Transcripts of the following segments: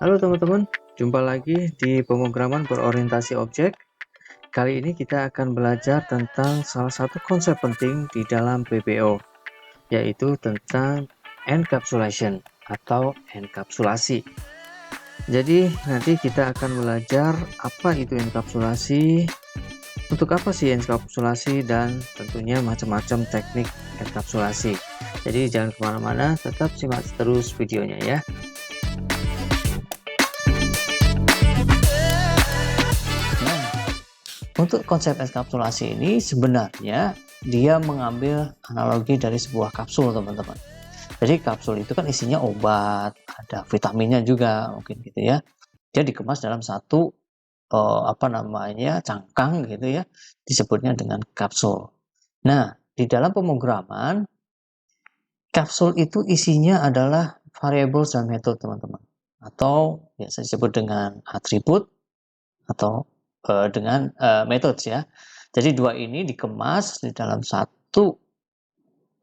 Halo teman-teman, jumpa lagi di pemrograman berorientasi objek. Kali ini kita akan belajar tentang salah satu konsep penting di dalam PBO, yaitu tentang encapsulation atau enkapsulasi. Jadi nanti kita akan belajar apa itu enkapsulasi, untuk apa sih enkapsulasi, dan tentunya macam-macam teknik enkapsulasi. Jadi jangan kemana-mana, tetap simak terus videonya ya. Untuk konsep enkapsulasi ini sebenarnya dia mengambil analogi dari sebuah kapsul, teman-teman. Jadi kapsul itu kan isinya obat, ada vitaminnya juga mungkin gitu ya. Dia dikemas dalam satu cangkang gitu ya, disebutnya dengan kapsul. Nah, di dalam pemrograman kapsul itu isinya adalah variables dan metode, teman-teman. Atau biasa disebut dengan atribut atau dengan methods ya. Jadi dua ini dikemas di dalam satu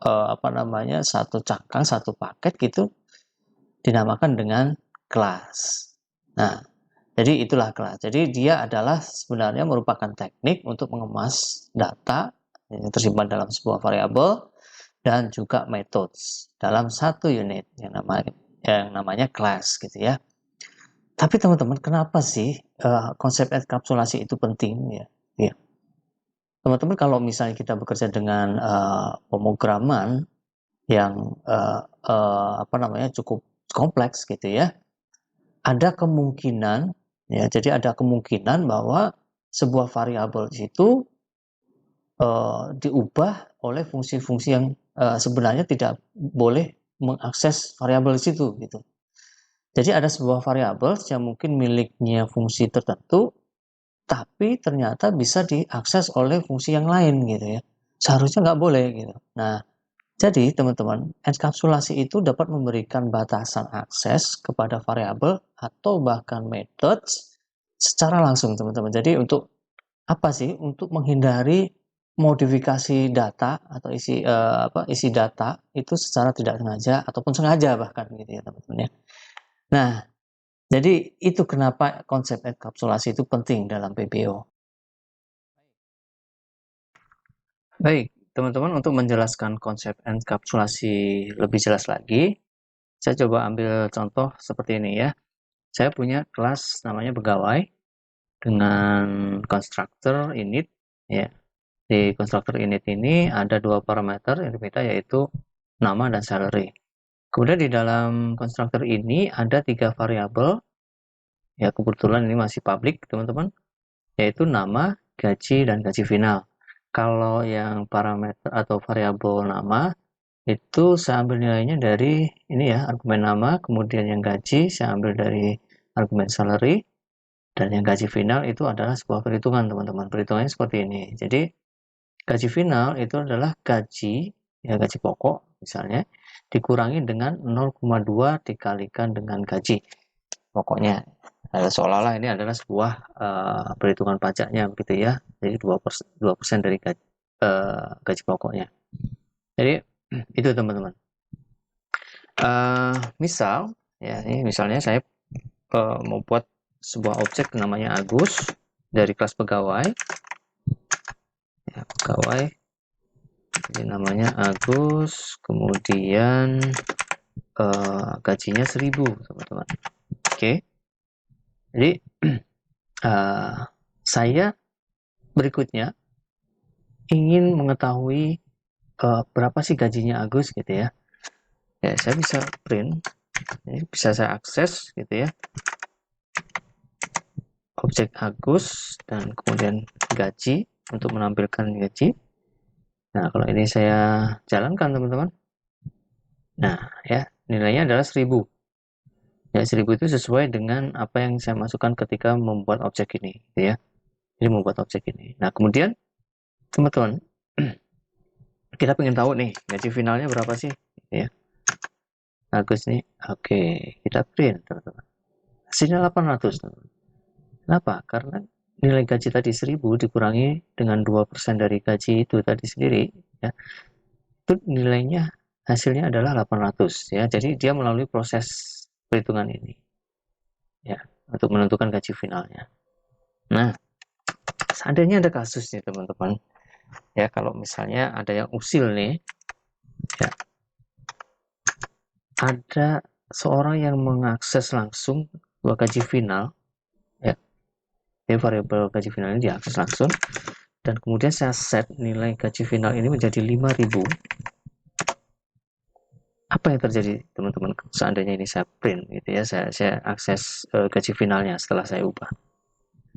satu cangkang, satu paket gitu, dinamakan dengan kelas. Nah, jadi itulah kelas. Jadi dia adalah sebenarnya merupakan teknik untuk mengemas data yang tersimpan dalam sebuah variabel dan juga methods dalam satu unit yang namanya kelas gitu ya. Tapi teman-teman, kenapa sih konsep enkapsulasi itu penting ya? Ya. Teman-teman, kalau misalnya kita bekerja dengan pemrograman yang cukup kompleks gitu ya, ada kemungkinan ya, jadi ada kemungkinan bahwa sebuah variabel itu diubah oleh fungsi-fungsi yang sebenarnya tidak boleh mengakses variabel situ gitu. Jadi ada sebuah variabel yang mungkin miliknya fungsi tertentu, tapi ternyata bisa diakses oleh fungsi yang lain gitu ya. Seharusnya nggak boleh gitu. Nah, jadi teman-teman, enkapsulasi itu dapat memberikan batasan akses kepada variabel atau bahkan methods secara langsung, teman-teman. Jadi untuk apa sih? Untuk menghindari modifikasi data atau isi data itu secara tidak sengaja ataupun sengaja bahkan gitu ya, teman-teman ya. Nah, jadi itu kenapa konsep enkapsulasi itu penting dalam PBO. Baik, teman-teman, untuk menjelaskan konsep enkapsulasi lebih jelas lagi, saya coba ambil contoh seperti ini ya. Saya punya kelas namanya pegawai dengan konstruktor init ya. Di konstruktor init ini ada dua parameter yang diminta, yaitu nama dan salary. Kemudian di dalam konstruktor ini ada tiga variabel ya, kebetulan ini masih public teman-teman, yaitu nama, gaji, dan gaji final. Kalau yang parameter atau variabel nama itu saya ambil nilainya dari ini ya, argumen nama, kemudian yang gaji saya ambil dari argumen salary, dan yang gaji final itu adalah sebuah perhitungan, teman-teman. Perhitungannya seperti ini. Jadi gaji final itu adalah gaji, ya gaji pokok misalnya, dikurangi dengan 0,2 dikalikan dengan gaji pokoknya. Seolah-olah ini adalah sebuah perhitungan pajaknya begitu ya. Jadi 2% dari gaji pokoknya. Jadi itu teman-teman. Misal ya, ini misalnya saya mau buat sebuah objek namanya Agus dari kelas pegawai ya, pegawai, jadi namanya Agus, kemudian gajinya 1000, teman-teman. Oke, jadi saya berikutnya ingin mengetahui berapa sih gajinya Agus gitu ya. Ya, saya bisa print, bisa saya akses gitu ya, objek Agus dan kemudian gaji untuk menampilkan gaji. Nah, kalau ini saya jalankan, teman-teman. Nah, ya, nilainya adalah 1000. Ya, 1000 itu sesuai dengan apa yang saya masukkan ketika membuat objek ini, gitu ya. Jadi membuat objek ini. Nah, kemudian teman-teman, kita pengen tahu nih gaji finalnya berapa sih, gitu ya. Agus nih, oke, kita print, teman-teman. Hasilnya 800, teman-teman. Kenapa? Karena nilai gaji tadi 1000 dikurangi dengan 2% dari gaji itu tadi sendiri, ya. Itu nilainya, hasilnya adalah 800 ya. Jadi dia melalui proses perhitungan ini. ya, untuk menentukan gaji finalnya. Nah, seandainya ada kasus nih teman-teman, ya kalau misalnya ada yang usil nih, ya, ada seorang yang mengakses langsung gaji final, ya, variabel gaji final ini diakses langsung, dan kemudian saya set nilai gaji final ini menjadi 5.000. Apa yang terjadi teman-teman seandainya ini saya print gitu ya, saya akses gaji finalnya setelah saya ubah.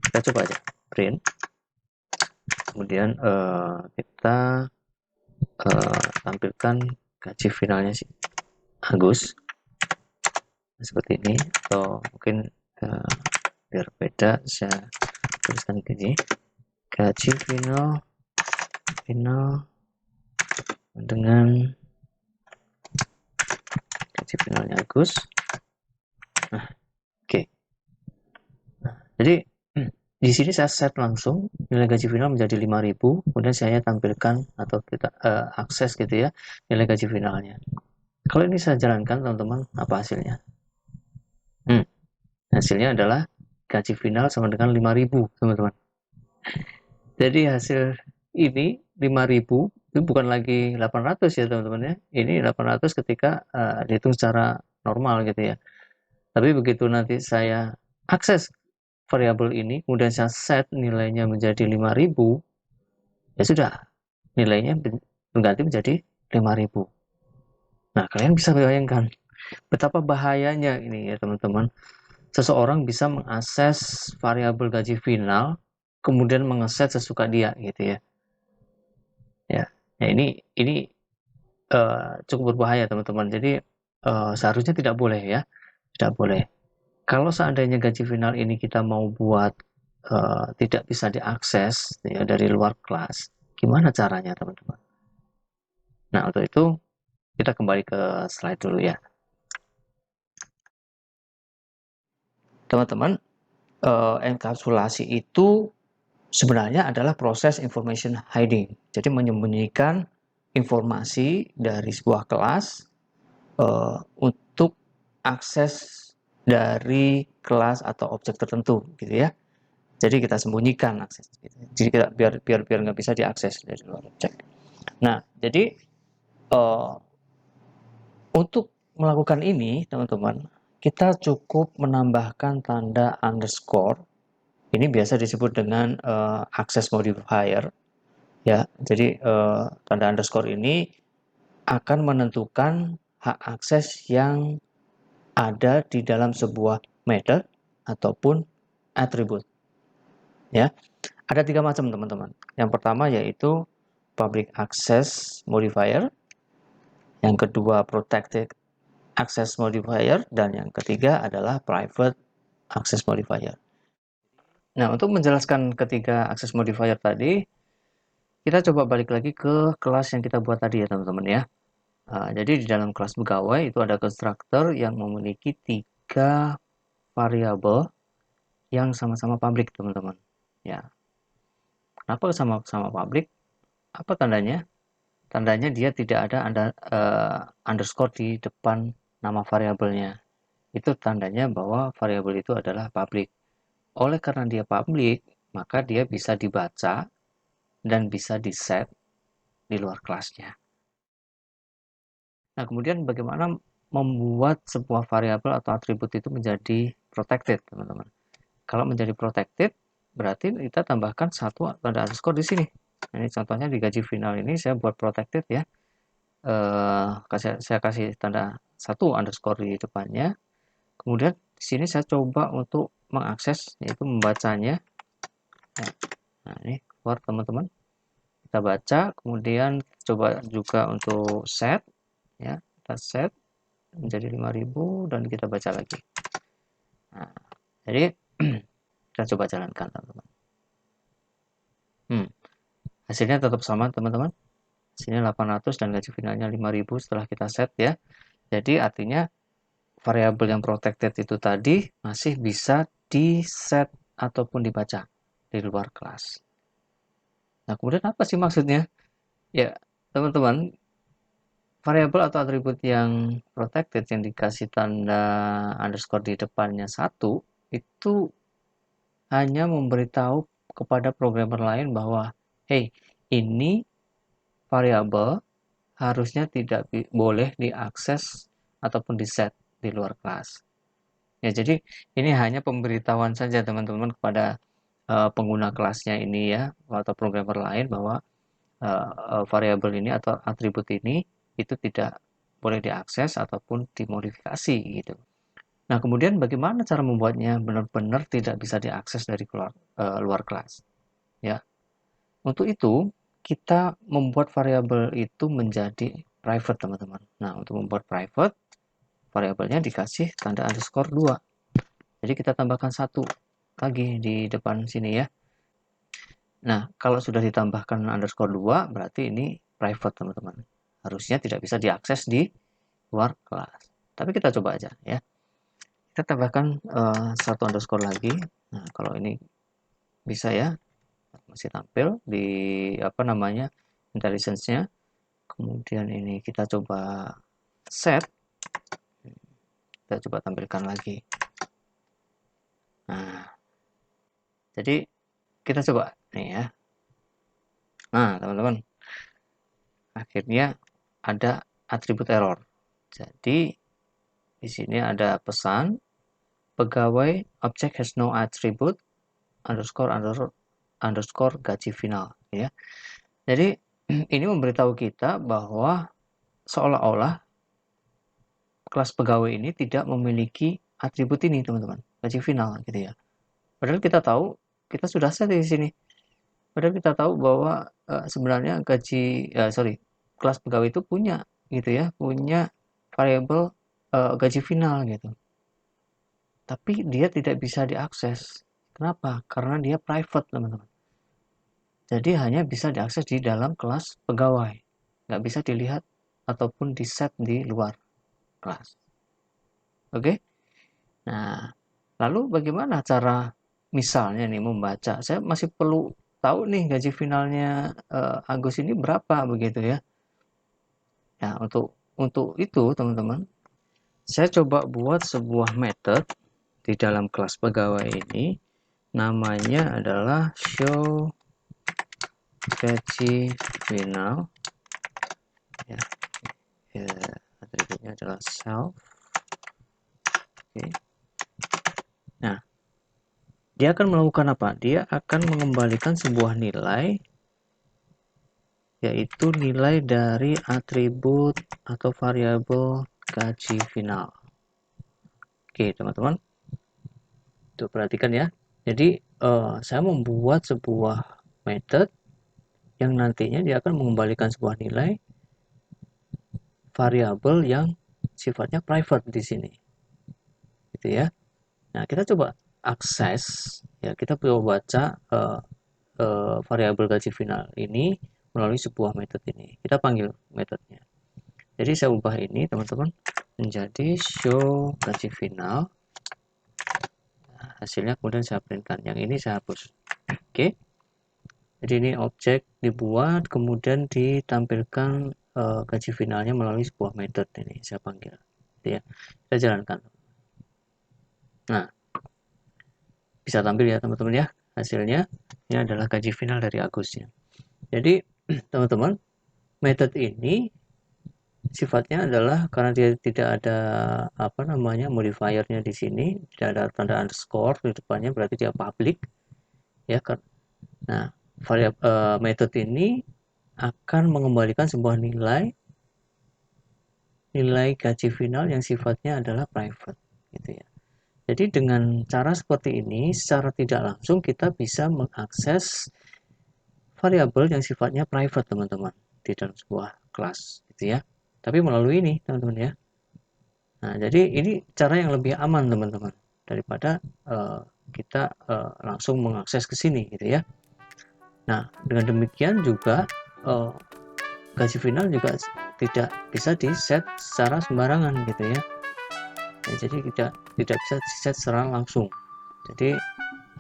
Kita coba aja print, kemudian kita tampilkan gaji finalnya si Agus seperti ini, atau mungkin biar beda saya tuliskan gaji final dengan gaji finalnya Agus. Nah, oke. Nah, jadi di sini saya set langsung nilai gaji final menjadi 5.000, kemudian saya tampilkan atau kita akses gitu ya nilai gaji finalnya. Kalau ini saya jalankan teman-teman, apa hasilnya? Hasilnya adalah gaji final sama dengan 5.000 teman-teman. Jadi hasil ini 5.000 itu bukan lagi 800 ya teman-teman ya. Ini 800 ketika dihitung secara normal gitu ya. Tapi begitu nanti saya akses variabel ini, kemudian saya set nilainya menjadi 5.000, ya sudah, nilainya berganti menjadi 5.000. Nah, kalian bisa bayangkan betapa bahayanya ini ya teman-teman. Seseorang bisa mengakses variabel gaji final, kemudian mengeset sesuka dia gitu ya. Ya, nah ini cukup berbahaya teman-teman. Jadi seharusnya tidak boleh ya, tidak boleh. Kalau seandainya gaji final ini kita mau buat tidak bisa diakses ya, dari luar kelas, gimana caranya teman-teman? Nah untuk itu kita kembali ke slide dulu ya. Teman-teman, enkapsulasi itu sebenarnya adalah proses information hiding. Jadi menyembunyikan informasi dari sebuah kelas untuk akses dari kelas atau objek tertentu gitu ya. Jadi kita sembunyikan akses. Gitu. Jadi kita biar nggak bisa diakses dari luar objek. Nah, jadi untuk melakukan ini teman-teman, kita cukup menambahkan tanda underscore. Ini biasa disebut dengan access modifier. Ya, jadi tanda underscore ini akan menentukan hak akses yang ada di dalam sebuah method ataupun atribut. Ya, ada 3 macam teman-teman. Yang pertama yaitu public access modifier, yang kedua protected access modifier, dan yang ketiga adalah private access modifier. Nah, untuk menjelaskan ketiga access modifier tadi, kita coba balik lagi ke kelas yang kita buat tadi ya teman-teman ya. Jadi di dalam kelas pegawai itu ada constructor yang memiliki 3 variabel yang sama-sama public teman-teman. Ya, kenapa sama-sama public? Apa tandanya? Tandanya dia tidak ada underscore di depan nama variabelnya. Itu tandanya bahwa variabel itu adalah public. Oleh karena dia public, maka dia bisa dibaca dan bisa di-set di luar kelasnya. Nah, kemudian bagaimana membuat sebuah variabel atau atribut itu menjadi protected, teman-teman. Kalau menjadi protected, berarti kita tambahkan satu tanda underscore di sini. Ini contohnya di gaji final ini saya buat protected ya. Saya kasih tanda satu underscore di depannya. Kemudian di sini saya coba untuk mengakses, yaitu membacanya. Nah, ini keluar teman-teman. Kita baca, kemudian coba juga untuk set, ya, kita set menjadi 5.000 dan kita baca lagi. Nah, jadi kita coba jalankan teman-teman. Hasilnya tetap sama teman-teman. Hasilnya 800 dan gaji finalnya 5.000 setelah kita set ya. Jadi artinya variabel yang protected itu tadi masih bisa di set ataupun dibaca di luar kelas. Nah, kemudian apa sih maksudnya? Ya, teman-teman, variabel atau atribut yang protected yang dikasih tanda underscore di depannya 1 itu hanya memberitahu kepada programmer lain bahwa, hey, ini variabel harusnya tidak boleh diakses ataupun di-set di luar kelas. Ya, jadi ini hanya pemberitahuan saja teman-teman kepada pengguna kelasnya ini ya, atau programmer lain bahwa variabel ini atau atribut ini itu tidak boleh diakses ataupun dimodifikasi gitu. Nah, kemudian bagaimana cara membuatnya benar-benar tidak bisa diakses dari luar kelas? Ya, untuk itu kita membuat variabel itu menjadi private, teman-teman. Nah, untuk membuat private, variabelnya dikasih tanda underscore 2. Jadi kita tambahkan satu lagi di depan sini ya. Nah, kalau sudah ditambahkan underscore 2, berarti ini private, teman-teman. Harusnya tidak bisa diakses di luar kelas. Tapi kita coba aja ya. Kita tambahkan satu underscore lagi. Nah, kalau ini bisa ya, masih tampil di apa namanya intelligence-nya. Kemudian ini kita coba set. Kita coba tampilkan lagi. Nah, jadi kita coba nih ya. Nah, teman-teman, akhirnya ada atribut error. Jadi di sini ada pesan pegawai object has no attribute underscore gaji final ya. Jadi ini memberitahu kita bahwa seolah-olah kelas pegawai ini tidak memiliki atribut ini, teman-teman, gaji final gitu ya. Padahal kita tahu kita sudah set di sini. Padahal kita tahu bahwa sebenarnya kelas pegawai itu punya gitu ya, punya variabel gaji final gitu. Tapi dia tidak bisa diakses. Kenapa? Karena dia private, teman-teman. Jadi hanya bisa diakses di dalam kelas pegawai. Nggak bisa dilihat ataupun di-set di luar kelas. Oke? Nah, lalu bagaimana cara misalnya nih membaca? Saya masih perlu tahu nih gaji finalnya Agus ini berapa begitu ya. Nah, untuk itu teman-teman, saya coba buat sebuah method di dalam kelas pegawai ini, namanya adalah show gaji final ya, atributnya adalah self. Oke. Nah, dia akan melakukan apa? Dia akan mengembalikan sebuah nilai, yaitu nilai dari atribut atau variabel gaji final. Oke, teman-teman, tuh perhatikan ya. Jadi saya membuat sebuah method yang nantinya dia akan mengembalikan sebuah nilai variabel yang sifatnya private di sini, gitu ya. Nah, kita coba akses, ya kita coba baca variabel gaji final ini melalui sebuah metode ini. Kita panggil metodenya. Jadi saya ubah ini teman-teman menjadi show gaji final. Nah, hasilnya kemudian saya printkan. Yang ini saya hapus. Oke. Jadi ini objek dibuat kemudian ditampilkan gaji finalnya melalui sebuah metode ini. Saya panggil. Ya, kita jalankan. Nah, bisa tampil ya teman-teman ya. Hasilnya ini adalah gaji final dari Agusnya. Jadi teman-teman, metode ini sifatnya adalah karena dia tidak ada apa namanya modifiernya di sini, tidak ada tanda underscore di depannya, berarti dia public ya kan. Nah, metode ini akan mengembalikan sebuah nilai gaji final yang sifatnya adalah private gitu ya. Jadi dengan cara seperti ini secara tidak langsung kita bisa mengakses variabel yang sifatnya private teman-teman di dalam sebuah kelas gitu ya. Tapi melalui ini teman-teman ya. Nah, jadi ini cara yang lebih aman teman-teman daripada kita langsung mengakses ke sini gitu ya. Nah, dengan demikian juga gaji final juga tidak bisa di-set secara sembarangan gitu ya. Jadi tidak bisa di-set secara langsung. Jadi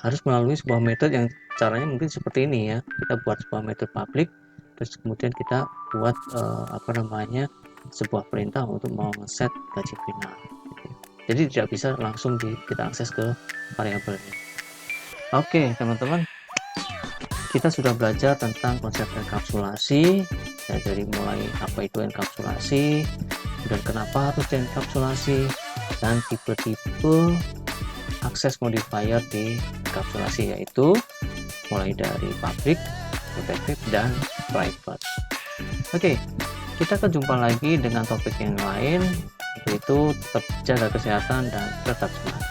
harus melalui sebuah metode yang caranya mungkin seperti ini ya. Kita buat sebuah metode public, terus kemudian kita buat sebuah perintah untuk mau set gaji final. Jadi tidak bisa langsung kita akses ke variabelnya. Oke, teman-teman, kita sudah belajar tentang konsep enkapsulasi, ya, dari mulai apa itu enkapsulasi, dan kenapa harus enkapsulasi, dan tipe-tipe akses modifier di enkapsulasi, yaitu mulai dari public, protected, dan private. Oke, kita akan jumpa lagi dengan topik yang lain, yaitu tetap jaga kesehatan dan tetap semangat.